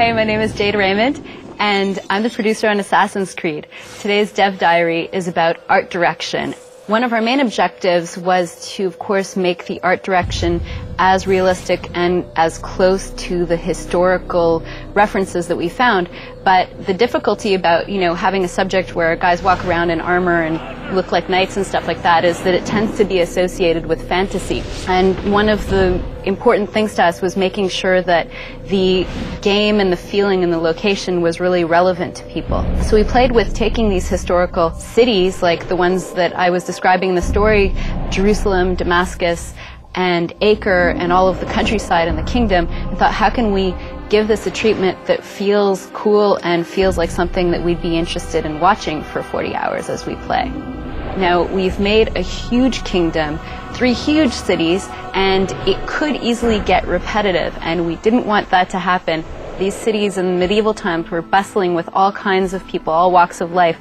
Hey, my name is Jade Raymond, and I'm the producer on Assassin's Creed. Today's Dev Diary is about art direction. One of our main objectives was to, of course, make the art direction as realistic and as close to the historical references that we found. But the difficulty about, having a subject where guys walk around in armor and look like knights and stuff like that is that it tends to be associated with fantasy. And one of the important things to us was making sure that the game and the feeling and the location was really relevant to people. So we played with taking these historical cities, like the ones that I was describing in the story, Jerusalem, Damascus, and Acre, and all of the countryside and the kingdom, and thought, how can we give this a treatment that feels cool and feels like something that we'd be interested in watching for 40 hours as we play. Now, we've made a huge kingdom, 3 huge cities, and it could easily get repetitive, and we didn't want that to happen. These cities in medieval times were bustling with all kinds of people, all walks of life.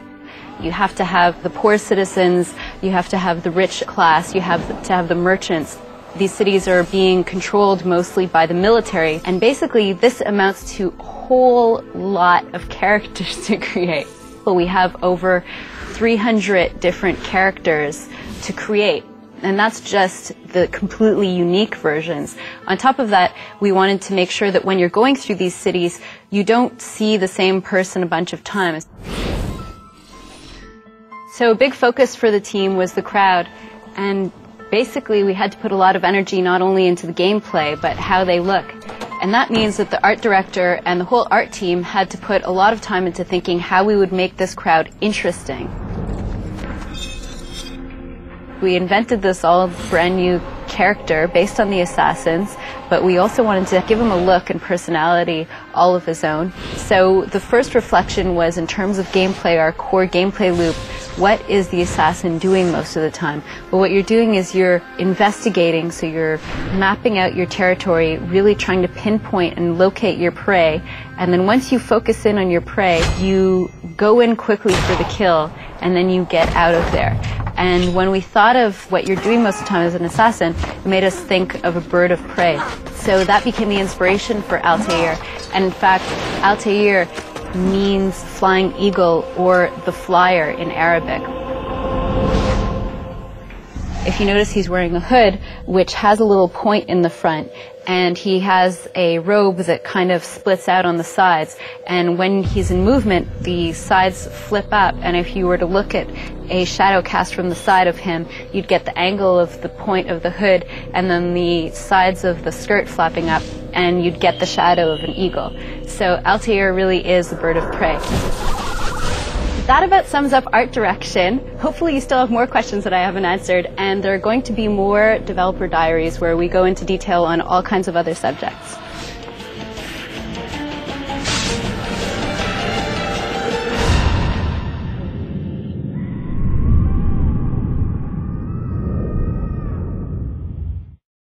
You have to have the poor citizens, you have to have the rich class, you have to have the merchants. These cities are being controlled mostly by the military, and basically this amounts to a whole lot of characters to create. Well, we have over 300 different characters to create, and that's just the completely unique versions. On top of that, we wanted to make sure that when you're going through these cities, you don't see the same person a bunch of times. So a big focus for the team was the crowd, and basically we had to put a lot of energy not only into the gameplay, but how they look. And that means that the art director and the whole art team had to put a lot of time into thinking how we would make this crowd interesting. We invented this all brand new character based on the assassins, but we also wanted to give him a look and personality all of his own. So the first reflection was, in terms of gameplay, our core gameplay loop, what is the assassin doing most of the time? Well, what you're doing is you're investigating, so you're mapping out your territory, really trying to pinpoint and locate your prey, and then once you focus in on your prey, you go in quickly for the kill, and then you get out of there. And when we thought of what you're doing most of the time as an assassin, it made us think of a bird of prey. So that became the inspiration for Altair. And in fact, Altair means flying eagle, or the flyer in Arabic. If you notice, he's wearing a hood which has a little point in the front, and he has a robe that kind of splits out on the sides, and when he's in movement the sides flip up, and if you were to look at a shadow cast from the side of him, you'd get the angle of the point of the hood and then the sides of the skirt flapping up, and you'd get the shadow of an eagle. So Altair really is a bird of prey. That about sums up art direction. Hopefully you still have more questions that I haven't answered, and there are going to be more developer diaries where we go into detail on all kinds of other subjects.